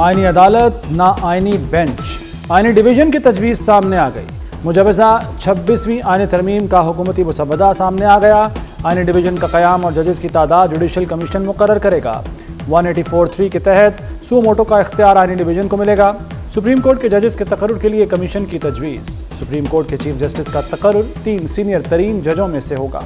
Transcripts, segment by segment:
آئینی عدالت نا آئینی بینچ، آئینی ڈویژن کی تجویز سامنے آ گئی۔ مجوزہ 26ویں آئینی ترمیم کا حکومتی مسودہ سامنے آ گیا۔ آئینی ڈویژن کا قیام اور ججز کی تعداد جوڈیشل کمیشن مقرر کرے گا۔ 184(3) کے تحت سو موٹو کا اختیار آئینی ڈویژن کو ملے گا۔ سپریم کورٹ کے ججز کے تقرر کے لیے کمیشن کی تجویز۔ سپریم کورٹ کے چیف جسٹس کا تقرر 3 سینئر ترین ججوں میں سے ہوگا۔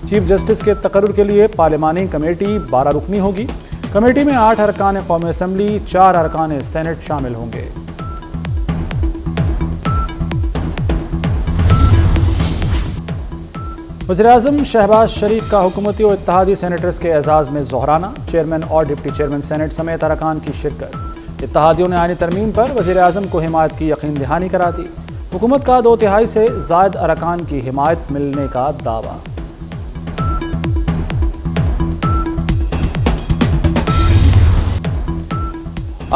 چیف جسٹس کے تقرر کے لیے پارلیمانی کمیٹی 12 رکنی ہوگی۔ کمیٹی میں 8 ارکان قومی اسمبلی، 4 ارکان سینٹ شامل ہوں گے۔ وزیراعظم شہباز شریف کا حکومتی و اتحادی سینیٹرز کے اعزاز میں ظہرانہ، چیئرمین اور ڈپٹی چیئرمین سینٹ سمیت ارکان کی شرکت۔ اتحادیوں نے آئینی ترمیم پر وزیراعظم کو حمایت کی یقین دہانی کرا دی۔ حکومت کا 2/3 سے زائد ارکان کی حمایت ملنے کا دعویٰ۔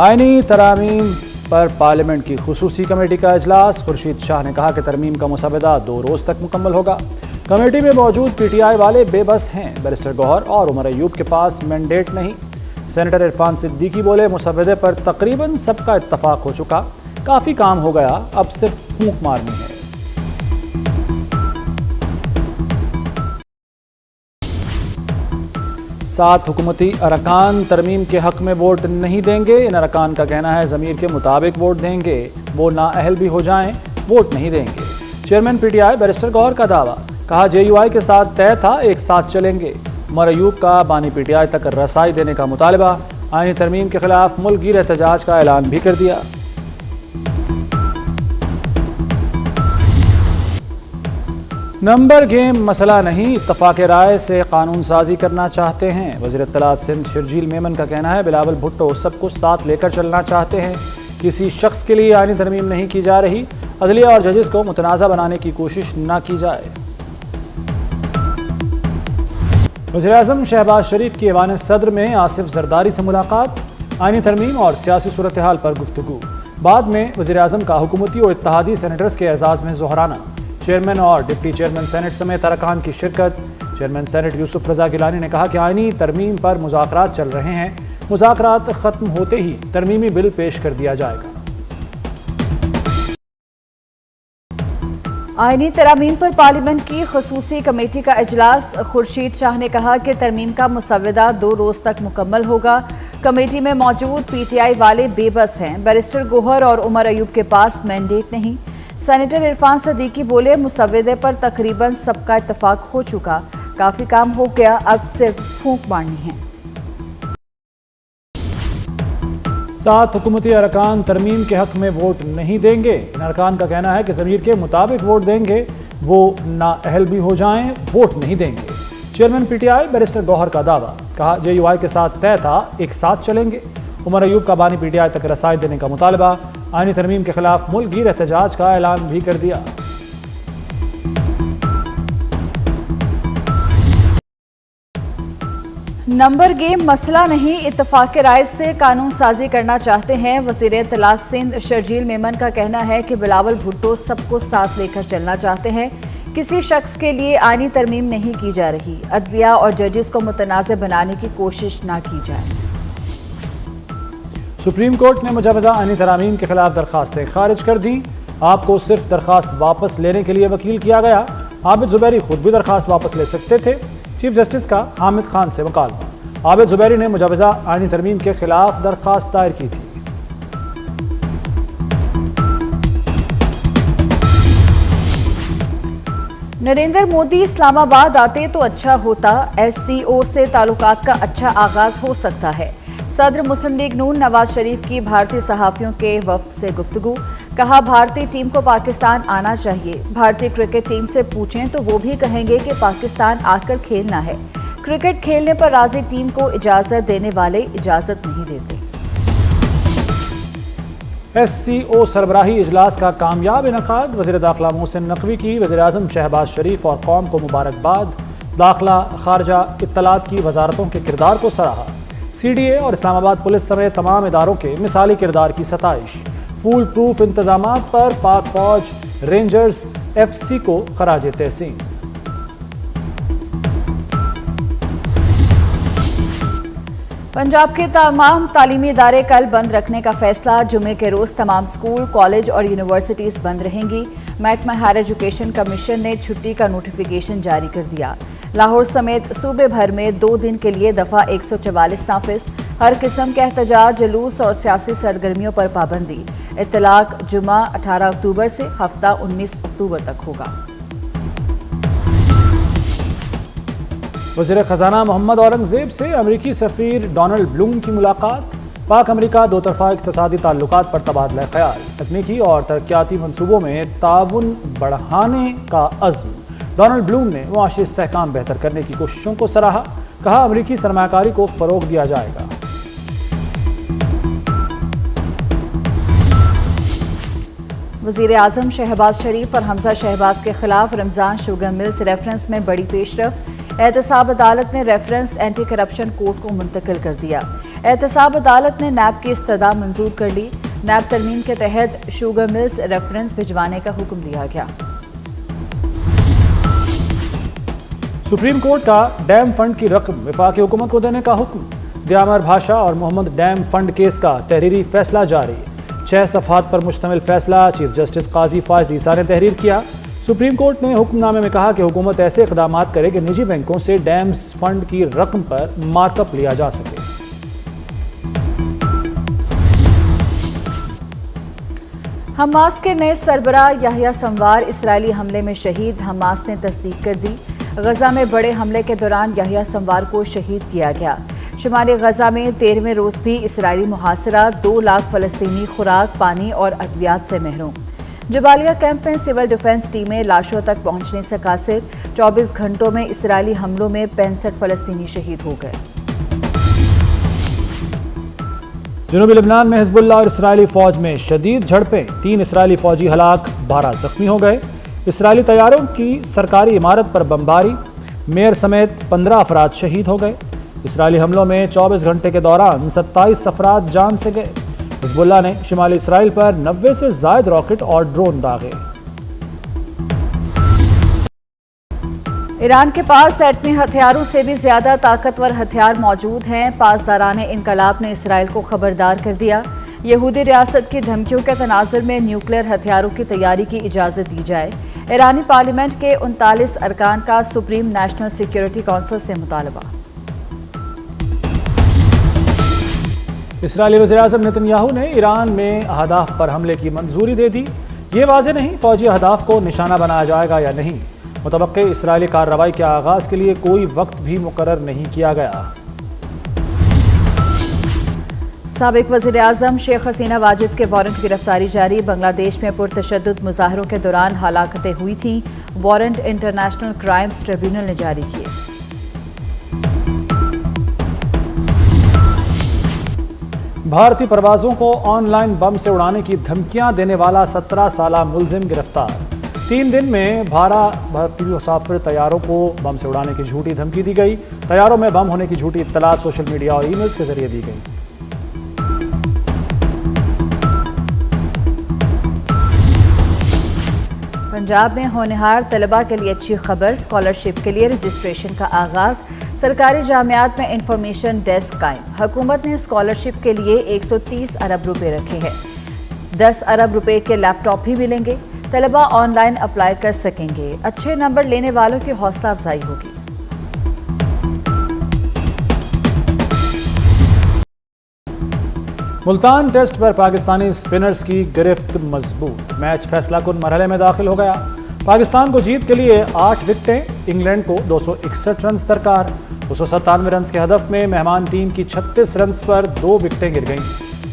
آئینی ترامیم پر پارلیمنٹ کی خصوصی کمیٹی کا اجلاس۔ خورشید شاہ نے کہا کہ ترمیم کا مسودہ 2 روز تک مکمل ہوگا۔ کمیٹی میں موجود پی ٹی آئی والے بے بس ہیں، بیرسٹر گوہر اور عمر ایوب کے پاس مینڈیٹ نہیں۔ سینیٹر عرفان صدیقی بولے مسودے پر تقریباً سب کا اتفاق ہو چکا، کافی کام ہو گیا، اب صرف پھونک مارنی ہے۔ سات حکومتی ارکان ترمیم کے حق میں ووٹ نہیں دیں گے۔ ان ارکان کا کہنا ہے ضمیر کے مطابق ووٹ دیں گے، وہ نااہل بھی ہو جائیں ووٹ نہیں دیں گے۔ Chairman PTI barrister Gohar کا دعویٰ، کہا جے یو آئی کے ساتھ طے تھا، ایک ساتھ چلیں گے۔ عمر ایوب کا بانی پی ٹی آئی تک رسائی دینے کا مطالبہ۔ آئینی ترمیم کے خلاف ملک گیر احتجاج کا اعلان بھی کر دیا۔ نمبر گیم مسئلہ نہیں، اتفاق رائے سے قانون سازی کرنا چاہتے ہیں۔ وزیر اطلاعات سندھ شرجیل میمن کا کہنا ہے بلاول بھٹو سب کو ساتھ لے کر چلنا چاہتے ہیں، کسی شخص کے لیے آئینی ترمیم نہیں کی جا رہی، عدلیہ اور ججز کو متنازع بنانے کی کوشش نہ کی جائے۔ وزیراعظم شہباز شریف کی ایوان صدر میں آصف زرداری سے ملاقات، آئینی ترمیم اور سیاسی صورتحال پر گفتگو۔ بعد میں وزیراعظم کا حکومتی و اتحادی سینیٹرز کے اعزاز میں ظہرانہ، چیئرمین اور ڈپٹی چیئرمین سینٹ سمیت ارکان کی شرکت۔ چیئرمین سینٹ یوسف رضا گیلانی نے کہا کہ آئینی ترمیم پر مذاکرات چل رہے ہیں، مذاکرات ختم ہوتے ہی ترمیمی بل پیش کر دیا جائے گا۔ آئینی ترامیم پر پارلیمنٹ کی خصوصی کمیٹی کا اجلاس۔ خورشید شاہ نے کہا کہ ترمیم کا مسودہ 2 روز تک مکمل ہوگا۔ کمیٹی میں موجود پی ٹی آئی والے بے بس ہیں، بیرسٹر گوہر اور عمر ایوب کے پاس مینڈیٹ نہیں۔ سینیٹر عرفان صدیقی بولے مسودے پر تقریباً سب کا اتفاق ہو چکا، کافی کام ہو گیا، اب صرف پھونک مارنی ہے۔ 7 حکومتی ارکان ترمیم کے حق میں ووٹ نہیں دیں گے۔ ان ارکان کا کہنا ہے کہ ضمیر کے مطابق ووٹ دیں گے، وہ نااہل بھی ہو جائیں ووٹ نہیں دیں گے۔ Chairman PTI barrister Gohar کا دعویٰ، کہا جے یو آئی کے ساتھ طے تھا، ایک ساتھ چلیں گے۔ عمر ایوب کا بانی پی ٹی آئی تک رسائی دینے کا مطالبہ۔ آئینی ترمیم کے خلاف ملک گیر احتجاج کا اعلان بھی کر دیا۔ نمبر گیم مسئلہ نہیں، اتفاق رائے سے قانون سازی کرنا چاہتے ہیں۔ وزیر اطلاعات سندھ شرجیل میمن کا کہنا ہے کہ بلاول بھٹو سب کو ساتھ لے کر چلنا چاہتے ہیں، کسی شخص کے لیے آئینی ترمیم نہیں کی جا رہی، عدلیہ اور ججز کو متنازع بنانے کی کوشش نہ کی جائے۔ سپریم کورٹ نے مجوزہ آئینی ترامیم کے خلاف درخواستیں خارج کر دیں۔ آپ کو صرف درخواست واپس لینے کے لیے وکیل کیا گیا، عابد زبیری خود بھی درخواست واپس لے سکتے تھے۔ چیف جسٹس کا حامد خان سے مکالمہ، عابد زبیری نے مجوزہ آئینی ترمیم کے خلاف درخواست دائر کی تھی۔ نریندر مودی اسلام آباد آتے تو اچھا ہوتا، ایس سی او سے تعلقات کا اچھا آغاز ہو سکتا ہے۔ صدر مسلم لیگ نون نواز شریف کی بھارتی صحافیوں کے وفد سے گفتگو، کہا بھارتی ٹیم کو پاکستان آنا چاہیے، بھارتی کرکٹ ٹیم سے پوچھیں تو وہ بھی کہیں گے کہ پاکستان آ کر کھیلنا ہے، کرکٹ کھیلنے پر راضی ٹیم کو اجازت دینے والے اجازت نہیں دیتے۔ ایس سی او سربراہی اجلاس کا کامیاب انعقاد، وزیر داخلہ محسن نقوی کی وزیراعظم شہباز شریف اور قوم کو مبارکباد، داخلہ، خارجہ، اطلاعات کی وزارتوں کے کردار کو سراہا، سی ڈی اے اور اسلام آباد پولیس سمیت تمام اداروں کے مثالی کردار کی ستائش، فول پروف انتظامات پر پاک فوج، رینجرز، ایف سی کو خراج تحسین۔ पंजाब के तमाम तालीमी इदारे कल बंद रखने का फैसला। जुमे के रोज तमाम स्कूल, कॉलेज और यूनिवर्सिटीज बंद रहेंगी। महकमा हायर एजुकेशन कमीशन ने छुट्टी का नोटिफिकेशन जारी कर दिया। लाहौर समेत सूबे भर में 2 दिन के लिए दफा 144 नाफिज। हर किस्म के एहतजाज, जुलूस और सियासी सरगर्मियों पर पाबंदी। इत्तलाक जुमा 18 अक्टूबर से हफ्ता 19 अक्टूबर तक होगा। वज़ीर ख़ज़ाना मोहम्मद औरंगज़ेब से अमरीकी सफ़ीर डोनाल्ड ब्लूम की मुलाकात। पाक अमरीका दो तरफ़ा इक़्तिसादी ताल्लुकात पर तबादला ख़याल। तकनीकी और तरक्याती मनसूबों में ताउन बढ़ाने का अज़्म। डोनाल्ड ब्लूम ने मुआशी इस्तेहकाम बेहतर करने की कोशिशों को सराहा। कहा, अमरीकी सरमायाकारी को फ़रोग़ दिया जाएगा। वज़ीर आज़म शहबाज शरीफ और हमजा शहबाज के खिलाफ रमज़ान शुगर मिल्स रेफरेंस में बड़ी पेशरफ। एहतसाब अदालत ने रेफरेंस एंटी करप्शन कोर्ट को मुंतकिल कर दिया। एहतसाब अदालत ने नैब की इस्तदा मंजूर कर ली। नैब तरमीम के तहत शुगर मिल्स रेफरेंस भिजवाने का हुक्म दिया गया। सुप्रीम कोर्ट का डैम फंड की रकम वफाकी हुकूमत को देने का हुक्म। दियामर भाषा और मोहम्मद डैम फंड केस का तहरीरी फैसला जारी। 6 सफ़हात पर मुश्तमिल फैसला चीफ जस्टिस काजी फायज़ ईसा ने तहरीर किया। सुप्रीम कोर्ट ने हुक्मनामे में कहा कि हुकूमत ऐसे इक़दाम करे कि निजी बैंकों से डैम्स फंड की रकम पर मार्कअप लिया जा सके। हमास के नए सरबराह याहिया संवार इसराइली हमले में शहीद। हमास ने तस्दीक कर दी। गजा में बड़े हमले के दौरान याहिया संवार को शहीद किया गया। शुमाली गजा में 13वें रोज भी इसराइली मुहासरा। 2 लाख फ़लस्तीनी खुराक, पानी और अद्वियात से महरूम। जबालिया कैंप में सिविल डिफेंस टीमें लाशों तक पहुंचने से कासिर। 24 घंटों में इसराइली हमलों में 65 फ़लस्तीनी शहीद हो गए। जनूबी लेबनान में हिजबुल्लाह और इसराइली फौज में शदीद झड़पें। 3 इसराइली फौजी हलाक, 12 जख्मी हो गए। इसराइली तैयारों की सरकारी इमारत पर बमबारी। मेयर समेत 15 अफराद शहीद हो गए। इसराइली हमलों में 24 घंटे के दौरान 27 अफराद जान से गए। हिजबुल्लाह ने शुमाली इसराइल पर 90 से ज़ायद रॉकेट और ड्रोन दागे। ईरान के पास एटमी हथियारों से भी ज्यादा ताकतवर हथियार मौजूद हैं। पासदाराने इनकलाब ने इसराइल को खबरदार कर दिया। यहूदी रियासत की धमकियों के तनाजुर में न्यूक्लियर हथियारों की तैयारी की इजाज़त दी जाए। ईरानी पार्लियामेंट के 39 अरकान का सुप्रीम नेशनल सिक्योरिटी काउंसिल से मुतालबा। इसराइली वज़ीर-ए-आज़म नेतन्याहू ने ईरान में अहदाफ पर हमले की मंजूरी दे दी। ये वाज़ेह नहीं फौजी अहदाफ को निशाना बनाया जाएगा या नहीं। मुतवक्के इसराइली कार्रवाई के आगाज़ के लिए कोई वक्त भी मुकर्रर नहीं किया गया। साबिक वज़ीर-ए-आज़म शेख हसीना वाजिद के वारंट गिरफ्तारी जारी। बांग्लादेश में पुरतशद्दुद मुजाहरों के दौरान हलाकतें हुई थीं। वारंट इंटरनेशनल क्राइम्स ट्रिब्यूनल ने जारी किए। भारतीय परवाज़ों को ऑनलाइन बम से उड़ाने की धमकियां देने वाला 17 साला मुलजिम गिरफ्तार। 3 दिन में 12 भारतीय मुसाफिर तैयारों को बम से उड़ाने की झूठी धमकी दी गई। तैयारों में बम होने की झूठी इत्तलात सोशल मीडिया और ईमेल्स के जरिए दी गई। पंजाब में होनहार तलबा के लिए अच्छी खबर। स्कॉलरशिप के लिए रजिस्ट्रेशन का आगाज। सरकारी जामियात में इंफॉर्मेशन डेस्क कायम। हुकूमत ने स्कॉलरशिप के लिए 130 अरब रुपए रखे हैं। 10 अरब रुपए के लैपटॉप भी मिलेंगे। तलबा ऑनलाइन अप्लाई कर सकेंगे। अच्छे नंबर लेने वालों की हौसला अफजाई होगी। मुल्तान टेस्ट पर पाकिस्तानी स्पिनर्स की गिरफ्त मजबूत। मैच फैसला कुन मरहले में दाखिल हो गया। पाकिस्तान को जीत के लिए 8 विकेटें। इंग्लैंड को 261 रन दरकार। 297 रन के हदफ में मेहमान टीम की 36 रन पर 2 विकेटें गिर गईं।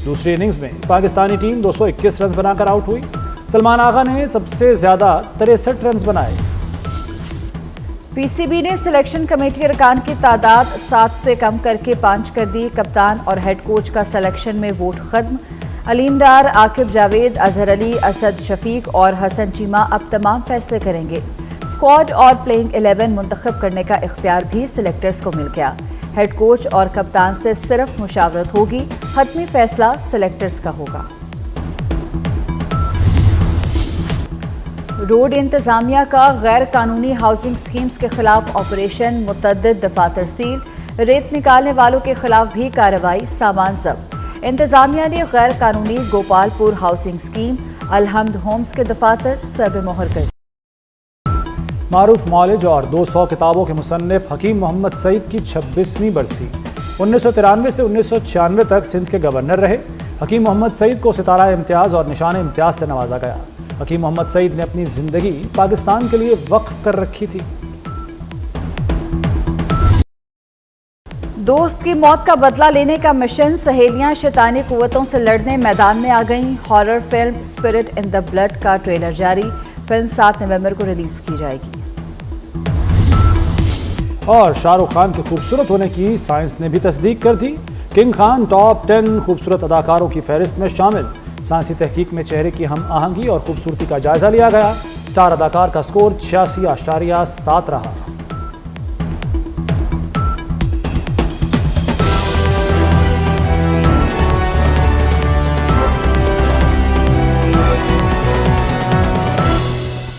दूसरी इनिंग्स में पाकिस्तानी टीम 221 रन बनाकर आउट हुई। सलमान आगा ने सबसे ज्यादा 63 रन बनाए। पीसीबी ने सिलेक्शन कमेटी अरकान की तादाद 7 से कम करके 5 कर दी। कप्तान और हेड कोच का सिलेक्शन में वोट खत्म। अलीम डार, आकिब जावेद, अजहर अली, असद शफीक और हसन चीमा अब तमाम फैसले करेंगे। स्क्वाड और प्लेइंग 11 मुंतखब करने का इख्तियार भी सिलेक्टर्स को मिल गया। हेड कोच और कप्तान से सिर्फ मुशावरत होगी। हतमी फैसला सिलेक्टर्स का होगा। रोड इंतजामिया का गैर कानूनी हाउसिंग स्कीम्स के खिलाफ ऑपरेशन। मुतअद्दिद दफातर सील। रेत निकालने वालों के खिलाफ भी कार्रवाई, सामान जब्त। इंतजामिया ने गैर कानूनी गोपालपुर हाउसिंग स्कीम अलहम्द होम्स के दफातर सर्वे मोहर कर दी। मारूफ मौलिज और 200 किताबों के मुसन्निफ हकीम मोहम्मद सईद की 26वीं बरसी। 1993 से 1996 तक सिंध के गवर्नर रहे। हकीम मोहम्मद सईद को सितारा इम्तियाज़ और निशान इम्तियाज़ से नवाजा गया। हकीम मोहम्मद सईद ने अपनी ज़िंदगी पाकिस्तान के लिए वक्फ कर रखी थी। दोस्त की मौत का बदला लेने का मिशन, सहेलियां शैतानी कुव्वतों से लड़ने मैदान में आ गईं। Horror film spirit in the blood का ट्रेलर जारी। फिल्म 7 नवंबर को रिलीज की जाएगी। और शाहरुख खान के खूबसूरत होने की साइंस ने भी तस्दीक कर दी। किंग खान टॉप 10 खूबसूरत अदाकारों की फहरिस्त में शामिल। साइंसी तहकीक में चेहरे की हम आहंगी और खूबसूरती का जायजा लिया गया। स्टार अदाकार का स्कोर 86.7 रहा।